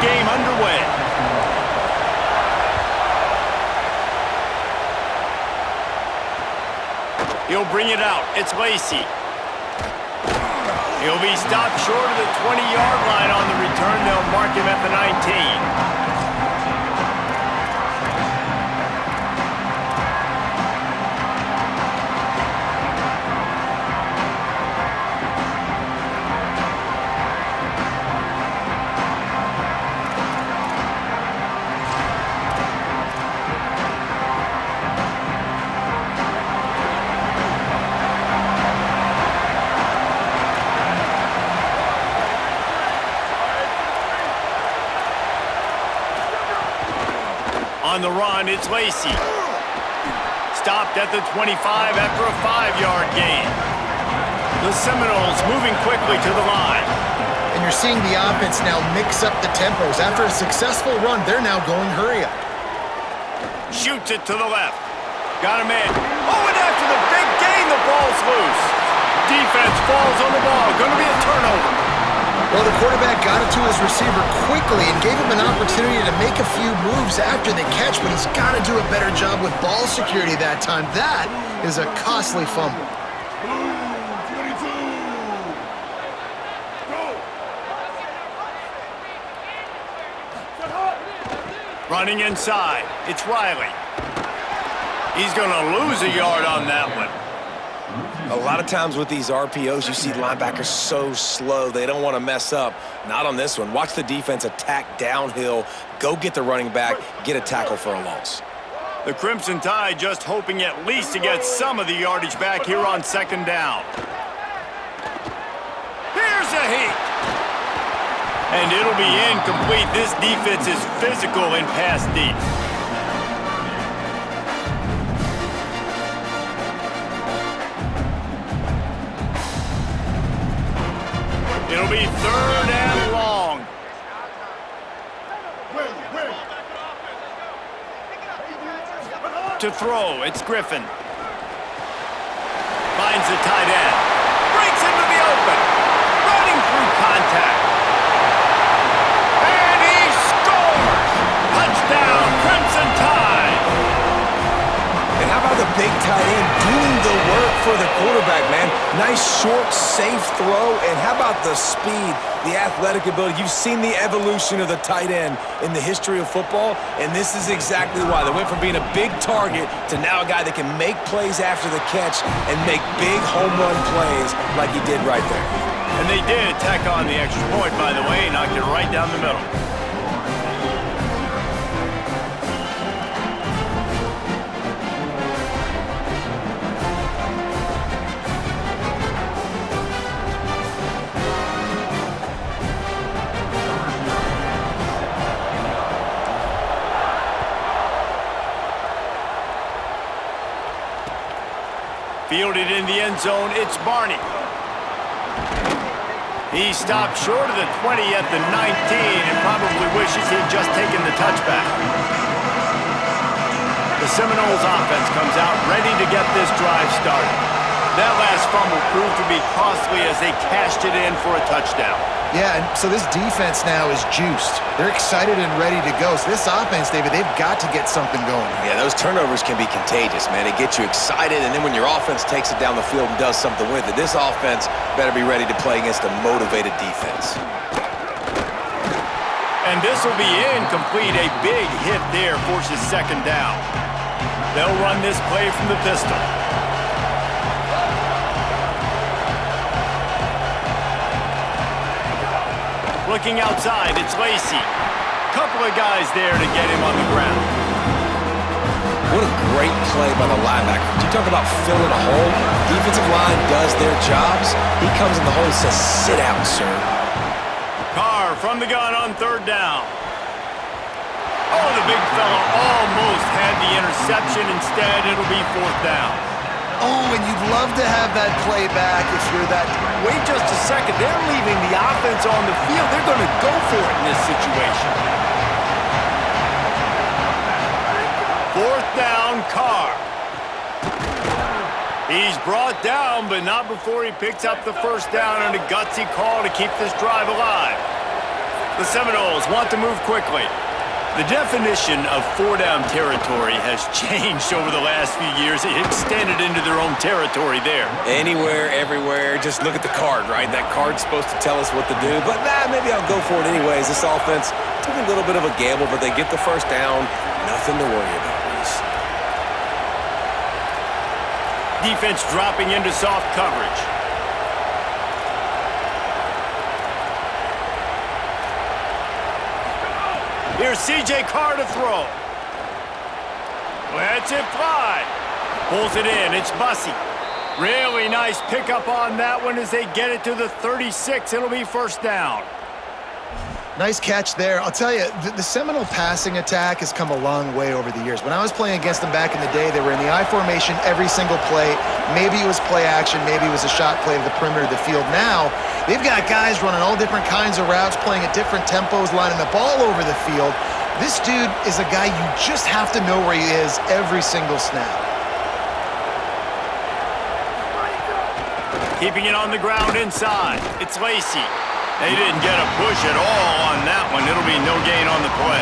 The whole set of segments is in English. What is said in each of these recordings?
game underway. He'll bring it out. It's Lacy. He'll be stopped short of the 20-yard line on the return. They'll mark him at the 19. On the run, it's Lacy. Stopped at the 25 after a 5-yard gain. The Seminoles moving quickly to the line. And you're seeing the offense now mix up the tempos. After a successful run, they're now going hurry up. Shoots it to the left. Got him in. Oh, and after the big gain, the ball's loose. Defense falls on the ball. Going to be a turnover. Well, the quarterback got it to his receiver quickly and gave him an opportunity to make a few moves after the catch, but he's got to do a better job with ball security that time. That is a costly fumble. Running inside, it's Riley. He's going to lose a yard on that one. A lot of times with these RPOs, you see linebackers so slow, they don't want to mess up. Not on this one. Watch the defense attack downhill, go get the running back, get a tackle for a loss. The Crimson Tide just hoping at least to get some of the yardage back here on second down. Here's a heat. And it'll be incomplete. This defense is physical in pass deep. It'll be third and long. To throw, it's Griffin. Finds the tight end. Breaks into the open. Running through contact. And he scores! Touchdown, Crimson Tide! And how about the big tight end doing the work for the quarterback, man? Nice, short, safe throw. And how about the speed, the athletic ability? You've seen the evolution of the tight end in the history of football, and this is exactly why. They went from being a big target to now a guy that can make plays after the catch and make big home run plays like he did right there. And they did tack on the extra point, by the way, knocked it right down the middle. Fielded in the end zone, it's Barney. He stopped short of the 20 at the 19 and probably wishes he'd just taken the touchback. The Seminoles offense comes out ready to get this drive started. That last fumble proved to be costly as they cashed it in for a touchdown. Yeah, and so this defense now is juiced. They're excited and ready to go. So this offense, David, they've got to get something going. Yeah, those turnovers can be contagious, man. They get you excited, and then when your offense takes it down the field and does something with it, this offense better be ready to play against a motivated defense. And this will be incomplete. A big hit there forces second down. They'll run this play from the pistol. Looking outside, it's Lacy. Couple of guys there to get him on the ground. What a great play by the linebacker. You talk about filling a hole. Defensive line does their jobs. He comes in the hole and says, sit down, sir. Carr from the gun on third down. Oh, the big fella almost had the interception. Instead, it'll be fourth down. Oh, and you'd love to have that play back if you're that. Wait just a second. They're leaving the offense on the field. They're going to go for it in this situation. Fourth down, Carr. He's brought down, but not before he picks up the first down and a gutsy call to keep this drive alive. The Seminoles want to move quickly. The definition of four-down territory has changed over the last few years. It extended into their own territory there. Anywhere, everywhere. Just look at the card, right? That card's supposed to tell us what to do. But maybe I'll go for it anyways. This offense took a little bit of a gamble, but they get the first down. Nothing to worry about, Reese. Defense dropping into soft coverage. Here's C.J. Carr to throw. Lets it fly. Pulls it in. It's Bussey. Really nice pickup on that one as they get it to the 36. It'll be first down. Nice catch there. I'll tell you, the Seminole passing attack has come a long way over the years. When I was playing against them back in the day, they were in the I formation every single play. Maybe it was play action, maybe it was a shot play to the perimeter of the field. Now, they've got guys running all different kinds of routes, playing at different tempos, lining up all over the field. This dude is a guy you just have to know where he is every single snap. Keeping it on the ground inside. It's Lacey. They didn't get a push at all on that one. It'll be no gain on the play.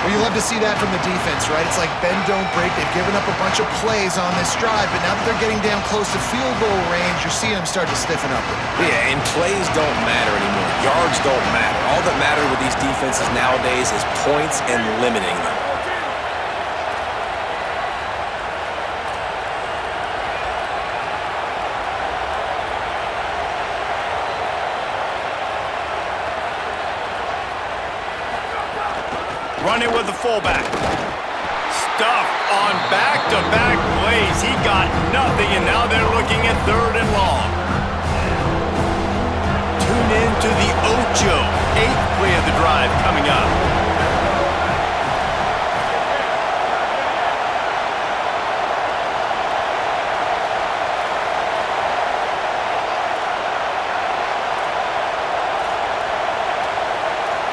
Well, you love to see that from the defense, right? It's like bend, don't break. They've given up a bunch of plays on this drive, but now that they're getting down close to field goal range, you're seeing them start to stiffen up. Yeah, and plays don't matter anymore. Yards don't matter. All that matters with these defenses nowadays is points and limiting them. Running with the fullback. Stuffed on back-to-back plays. He got nothing, and now they're looking at third and long. Tune in to the Ocho. 8th play of the drive coming up.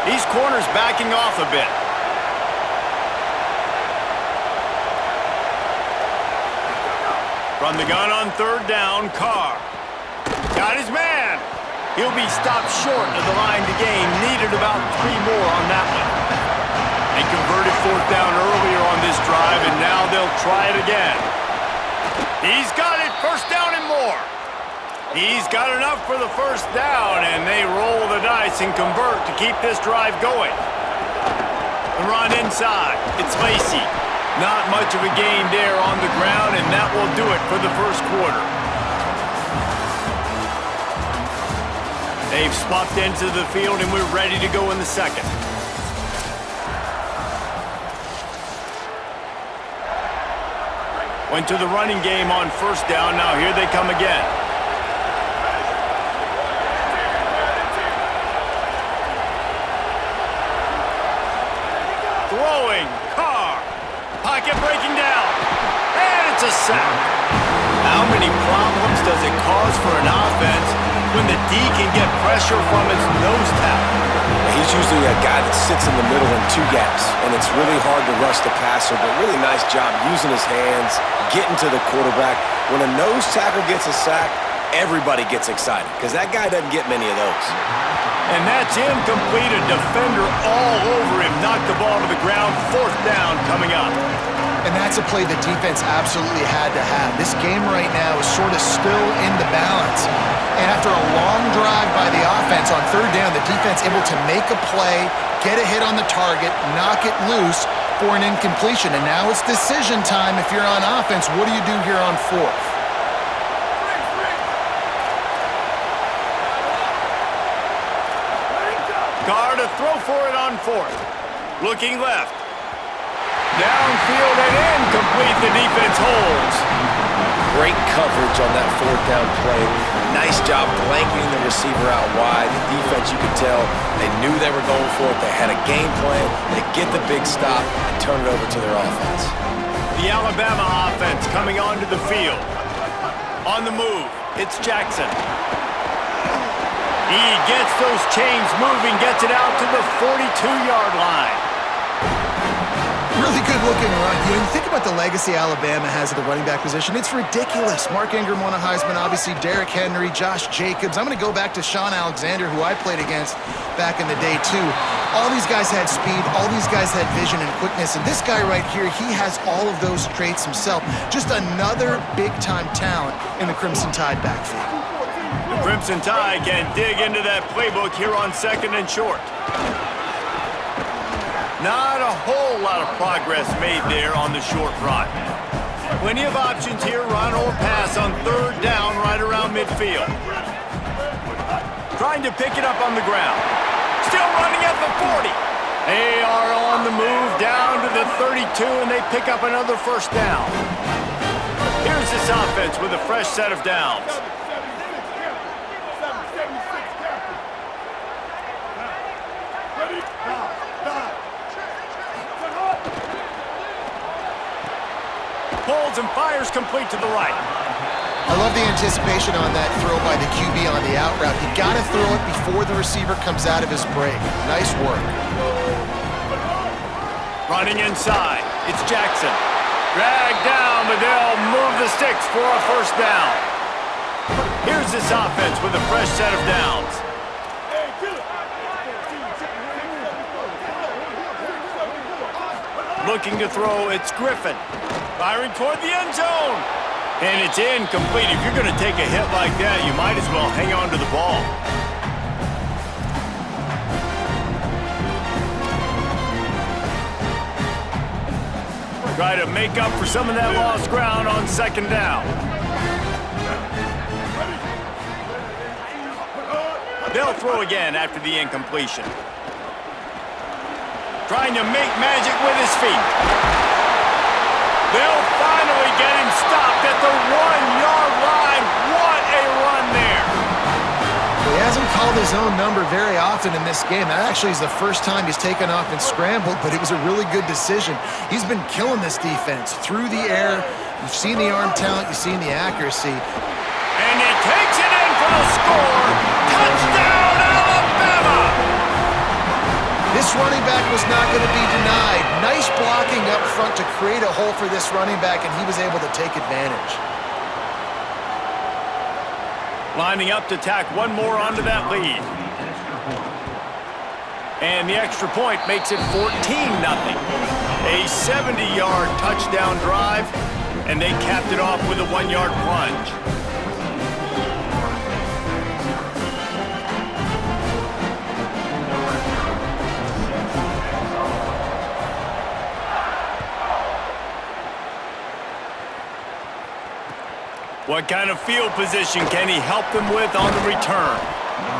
These corners backing off a bit. From the gun on third down, Carr. Got his man. He'll be stopped short of the line to gain. Needed about 3 more on that one. They converted fourth down earlier on this drive, and now they'll try it again. He's got it. First down and more. He's got enough for the first down, and they roll the dice and convert to keep this drive going. The run inside. It's Lacey. Not much of a gain there on the ground, and that will do it for the first quarter. They've swapped into the field, and we're ready to go in the second. Went to the running game on first down. Now here they come again. Throwing. Carr. Pocket breaking down. And it's a sack. How many problems does it cause for an offense when the D can get pressure from its nose tackle? He's usually a guy that sits in the middle in 2 gaps, and it's really hard to rush the passer, but really nice job using his hands, getting to the quarterback. When a nose tackle gets a sack, everybody gets excited because that guy doesn't get many of those. And that's incomplete. A defender all over him. Knocked the ball to the ground. Fourth down coming up. And that's a play the defense absolutely had to have. This game right now is sort of still in the balance. And after a long drive by the offense on third down, the defense able to make a play, get a hit on the target, knock it loose for an incompletion. And now it's decision time if you're on offense. What do you do here on fourth? Carr to throw for it on fourth. Looking left. Downfield and incomplete. The defense holds. Great coverage on that fourth down play. Nice job blanketing the receiver out wide. The defense, you could tell, they knew they were going for it. They had a game plan. They get the big stop and turn it over to their offense. The Alabama offense coming onto the field. On the move, it's Jackson. He gets those chains moving, gets it out to the 42-yard line. Really good looking run. You know, you think about the legacy Alabama has at the running back position, it's ridiculous. Mark Ingram won a Heisman, obviously Derrick Henry, Josh Jacobs. I'm going to go back to Sean Alexander, who I played against back in the day too. All these guys had speed, all these guys had vision and quickness, and this guy right here, he has all of those traits himself. Just another big-time talent in the Crimson Tide backfield. The Crimson Tide can dig into that playbook here on 2nd and short. Not a whole lot of progress made there on the short run. Plenty of options here, run or pass on 3rd down right around midfield. Trying to pick it up on the ground. Still running at the 40. They are on the move down to the 32, and they pick up another 1st down. Here's this offense with a fresh set of downs. Pulls and fires complete to the right. I love the anticipation on that throw by the QB on the out route. You got to throw it before the receiver comes out of his break. Nice work. Running inside. It's Jackson. Dragged down, but they'll move the sticks for a 1st down. Here's this offense with a fresh set of downs. Looking to throw, it's Griffin. Firing toward the end zone. And it's incomplete. If you're going to take a hit like that, you might as well hang on to the ball. Try to make up for some of that lost ground on 2nd down. They'll throw again after the incompletion. Trying to make magic with his feet. They'll finally get him stopped at the 1-yard line. What a run there. He hasn't called his own number very often in this game. That actually is the first time he's taken off and scrambled, but it was a really good decision. He's been killing this defense through the air. You've seen the arm talent, you've seen the accuracy. And he takes it in for the score. Touchdown, Alabama! This running back was not going to be denied. Nice blocking up front to create a hole for this running back, and he was able to take advantage. Lining up to tack one more onto that lead. And the extra point makes it 14-0. A 70-yard touchdown drive, and they capped it off with a 1-yard plunge. What kind of field position can he help them with on the return?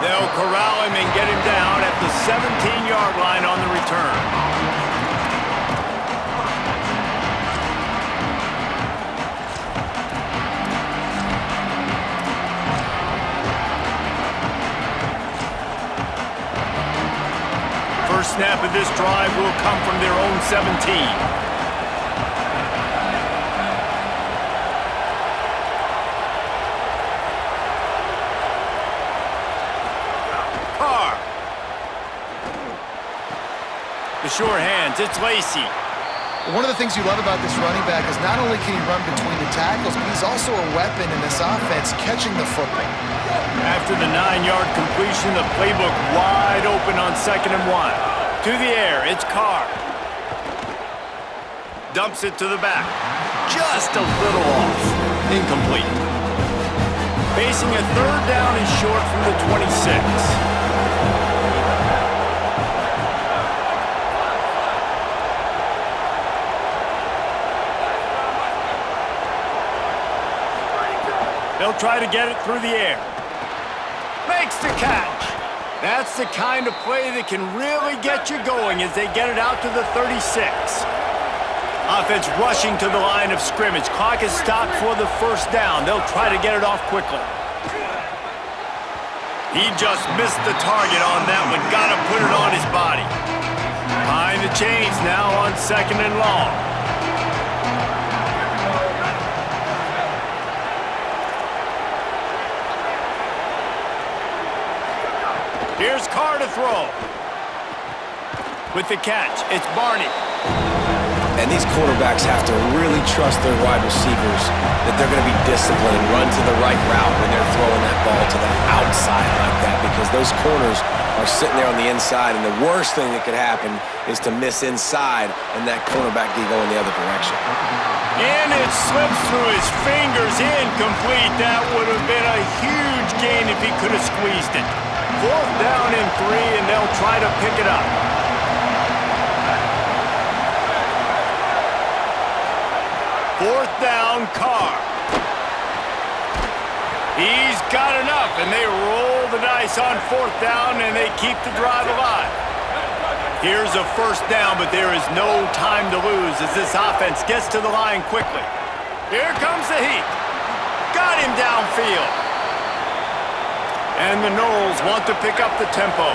They'll corral him and get him down at the 17-yard line on the return. First snap of this drive will come from their own 17. The sure hands, it's Lacy. One of the things you love about this running back is not only can he run between the tackles, but he's also a weapon in this offense, catching the football. After the 9-yard completion, the playbook wide open on 2nd and 1. To the air, it's Carr. Dumps it to the back. Just a little off. Incomplete. Facing a 3rd down and short from the 26. They'll try to get it through the air. Makes the catch. That's the kind of play that can really get you going as they get it out to the 36. Offense rushing to the line of scrimmage. Clock is stopped for the 1st down. They'll try to get it off quickly. He just missed the target on that one. Got to put it on his body. Behind the chains now on 2nd and long. Here's Carr to throw. With the catch, it's Barney. And these quarterbacks have to really trust their wide receivers that they're going to be disciplined and run to the right route when they're throwing that ball to the outside like that, because those corners are sitting there on the inside, and the worst thing that could happen is to miss inside and that cornerback be going the other direction. And it slips through his fingers, incomplete. That would have been a huge gain if he could have squeezed it. 4th down and 3, and they'll try to pick it up. Fourth down, Carr. He's got enough, and they roll the dice on 4th down, and they keep the drive alive. Here's a 1st down, but there is no time to lose as this offense gets to the line quickly. Here comes the heat. Got him downfield. And the Noles want to pick up the tempo.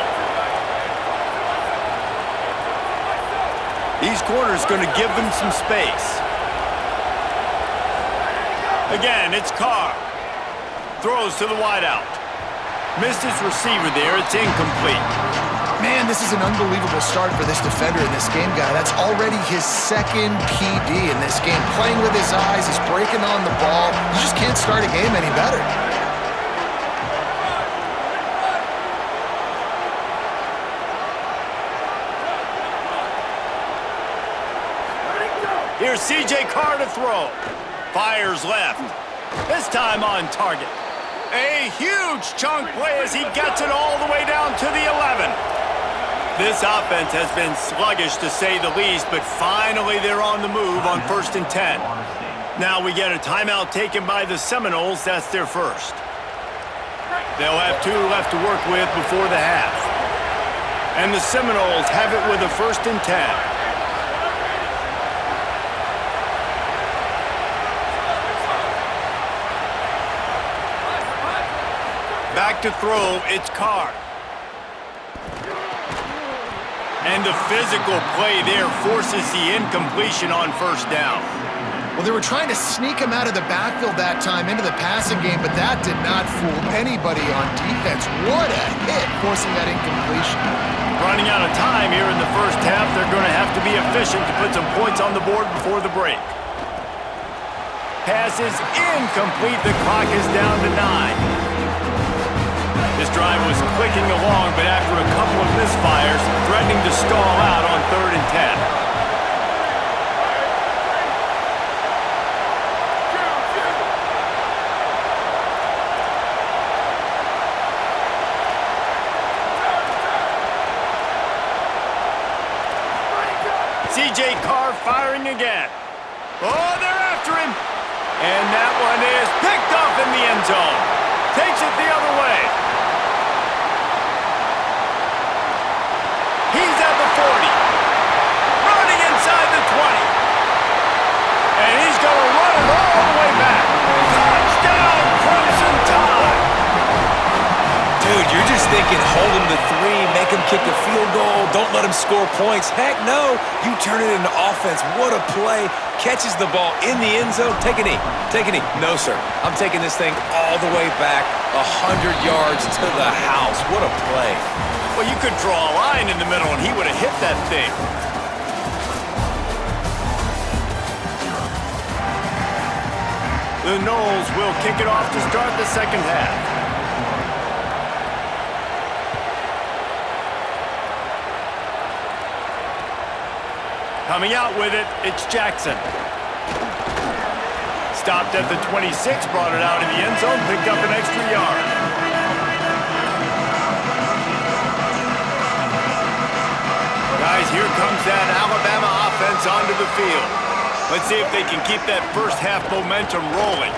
These corners going to give them some space. Again, it's Carr. Throws to the wideout. Missed his receiver there. It's incomplete. Man, this is an unbelievable start for this defender in this game, guy. That's already his 2nd PD in this game. Playing with his eyes, he's breaking on the ball. You just can't start a game any better. Here's C.J. Carr to throw. Fires left. This time on target. A huge chunk play as he gets it all the way down to the 11. This offense has been sluggish to say the least, but finally they're on the move on 1st and 10. Now we get a timeout taken by the Seminoles. That's their first. They'll have 2 left to work with before the half. And the Seminoles have it with a 1st and 10. Back to throw, it's Carr. And the physical play there forces the incompletion on 1st down. Well, they were trying to sneak him out of the backfield that time into the passing game, but that did not fool anybody on defense. What a hit, forcing that incompletion. Running out of time here in the 1st half, they're going to have to be efficient to put some points on the board before the break. Pass is incomplete. The clock is down to 9. This drive was clicking along, but after a couple of misfires, threatening to stall out on 3rd and 10. C.J. Carr firing again. Oh, they're after him. And that one is picked off in the end zone. Takes it the other way. He's at the 40. Running inside the 20. And he's going to run it all the way back. Touchdown, Crimson Tide. Dude, you're just thinking hold him to 3, make him kick a field goal, don't let him score points. Heck no, you turn it into offense. What a play. Catches the ball in the end zone. Take a knee. Take a knee. No, sir. I'm taking this thing all the way back 100 yards to the house. What a play. Well, you could draw a line in the middle, and he would have hit that thing. The Noles will kick it off to start the 2nd half. Coming out with it, it's Jackson. Stopped at the 26, brought it out in the end zone, picked up an extra yard. Guys, here comes that Alabama offense onto the field. Let's see if they can keep that 1st half momentum rolling.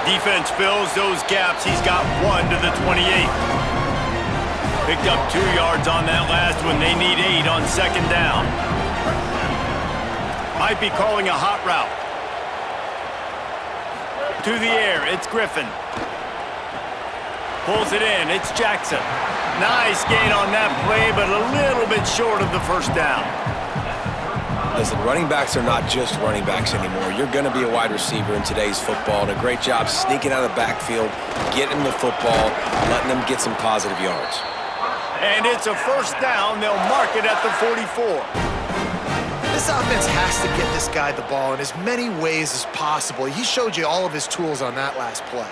Defense fills those gaps. He's got 1 to the 28. Picked up 2 yards on that last one. They need 8 on 2nd down. Might be calling a hot route. To the air, it's Griffin. Pulls it in, it's Jackson. Nice gain on that play, but a little bit short of the 1st down. Listen, running backs are not just running backs anymore. You're going to be a wide receiver in today's football, and a great job sneaking out of the backfield, getting the football, letting them get some positive yards. And it's a 1st down. They'll mark it at the 44. This offense has to get this guy the ball in as many ways as possible. He showed you all of his tools on that last play.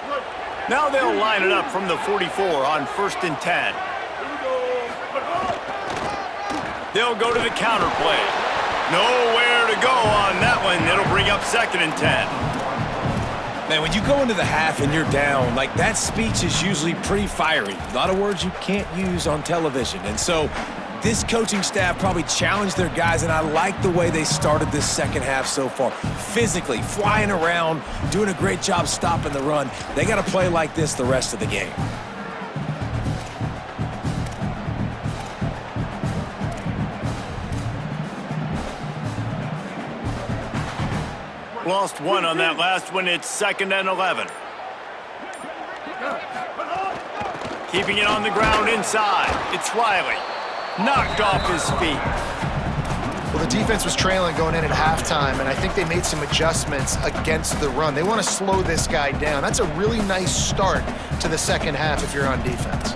Now they'll line it up from the 44 on 1st and 10. They'll go to the counter play. Nowhere to go on that one. It'll bring up 2nd and 10. Man, when you go into the half and you're down, like, that speech is usually pretty fiery. A lot of words you can't use on television. And so this coaching staff probably challenged their guys, and I like the way they started this second half so far. Physically, flying around, doing a great job stopping the run. They got to play like this the rest of the game. Lost one on that last one. It's 2nd and 11. Keeping it on the ground inside. It's Riley. Knocked off his feet. Well, the defense was trailing going in at halftime, and I think they made some adjustments against the run. They want to slow this guy down. That's a really nice start to the second half if you're on defense.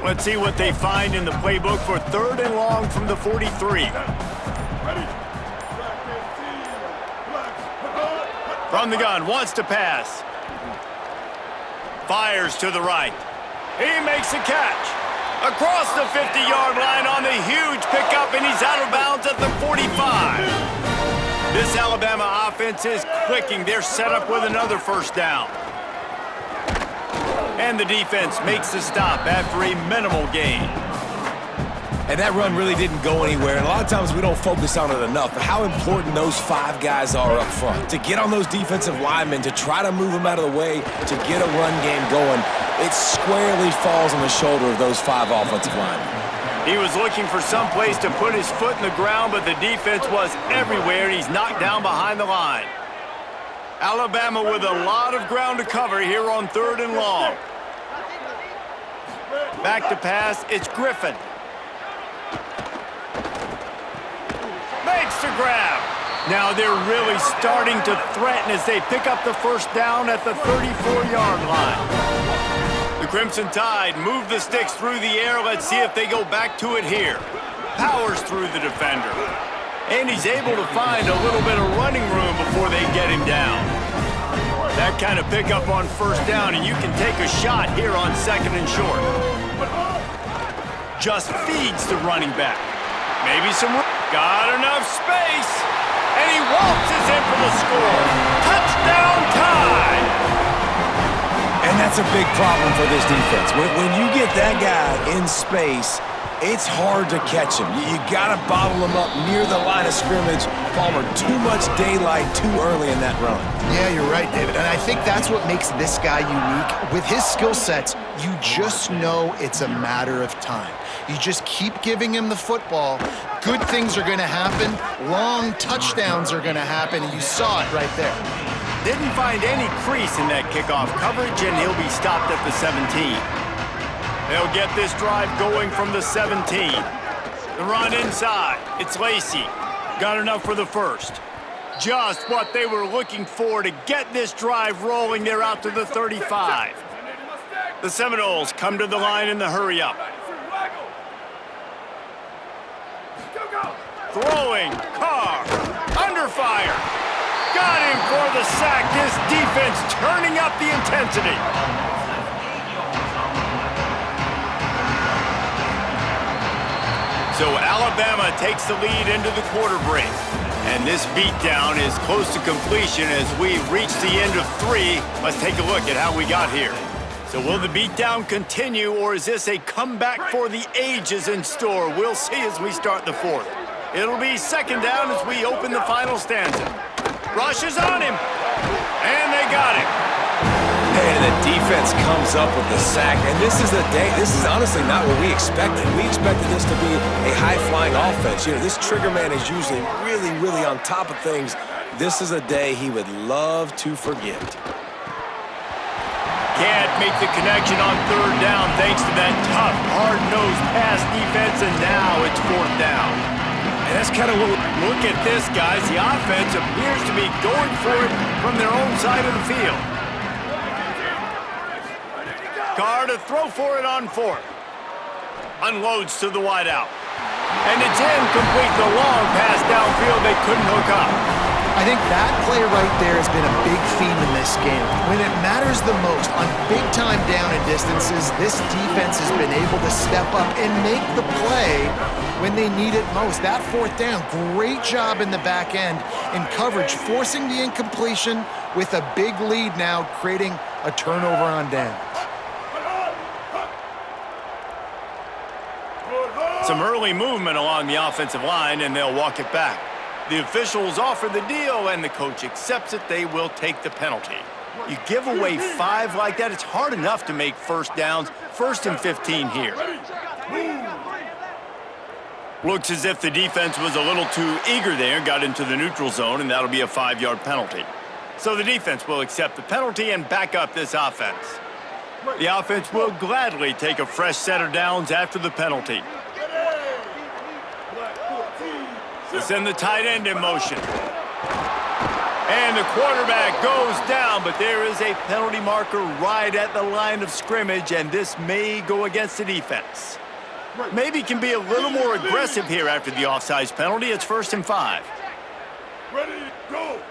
Let's see what they find in the playbook for 3rd and long from the 43. From the gun, wants to pass. Fires to the right. He makes a catch. Across the 50-yard line on the huge pickup, and he's out of bounds at the 45. This Alabama offense is clicking. They're set up with another 1st down. And the defense makes the stop after a minimal gain. And that run really didn't go anywhere. And a lot of times we don't focus on it enough. But how important those 5 guys are up front. To get on those defensive linemen, to try to move them out of the way, to get a run game going, it squarely falls on the shoulder of those 5 offensive linemen. He was looking for some place to put his foot in the ground, but the defense was everywhere, and he's knocked down behind the line. Alabama with a lot of ground to cover here on 3rd and long. Back to pass, it's Griffin. Makes the grab. Now they're really starting to threaten as they pick up the 1st down at the 34-yard line. The Crimson Tide move the sticks through the air. Let's see if they go back to it here. Powers through the defender. And he's able to find a little bit of running room before they get him down. That kind of pickup on 1st down, and you can take a shot here on 2nd and short. Just feeds the running back. Maybe some... Got enough space. And he waltzes in for the score. Touchdown Tide! And that's a big problem for this defense. When you get that guy in space, it's hard to catch him. You got to bottle him up near the line of scrimmage. Palmer, too much daylight too early in that run. Yeah, you're right, David. And I think that's what makes this guy unique. With his skill sets, you just know it's a matter of time. You just keep giving him the football. Good things are going to happen. Long touchdowns are going to happen. You saw it right there. Didn't find any crease in that kickoff coverage, and he'll be stopped at the 17. They'll get this drive going from the 17. The run inside. It's Lacey. Got enough for the 1st. Just what they were looking for to get this drive rolling. They're out to the 35. The Seminoles come to the line in the hurry-up. Throwing, Carr, under fire. Got him for the sack. This defense turning up the intensity. So Alabama takes the lead into the quarter break. And this beatdown is close to completion as we reach the end of 3. Let's take a look at how we got here. So will the beatdown continue, or is this a comeback for the ages in store? We'll see as we start the 4th. It'll be 2nd down as we open the final stanza. Rush is on him, and they got him. And the defense comes up with the sack, and this is the day. This is honestly not what we expected. We expected this to be a high-flying offense. You know, this trigger man is usually really, really on top of things. This is a day he would love to forget. Can't make the connection on 3rd down thanks to that tough, hard-nosed pass defense, and now it's 4th down. And that's kind of what... Look at this, guys. The offense appears to be going for it from their own side of the field. Carr to throw for it on fourth. Unloads to the wideout. And it's incomplete. The long pass downfield they couldn't hook up. I think that play right there has been a big theme in this game. When it matters the most, on big-time down and distances, this defense has been able to step up and make the play when they need it most. That fourth down, great job in the back end in coverage, forcing the incompletion with a big lead now, creating a turnover on down. Some early movement along the offensive line, and they'll walk it back. The officials offer the deal, and the coach accepts it. They will take the penalty. You give away 5 like that, it's hard enough to make first downs. 1st and 15 here. Looks as if the defense was a little too eager there, got into the neutral zone, and that'll be a 5-yard penalty. So the defense will accept the penalty and back up this offense. The offense will gladly take a fresh set of downs after the penalty. Send the tight end in motion. And the quarterback goes down, but there is a penalty marker right at the line of scrimmage, and this may go against the defense. Maybe can be a little more aggressive here after the offsides penalty. It's 1st and 5. Ready, go!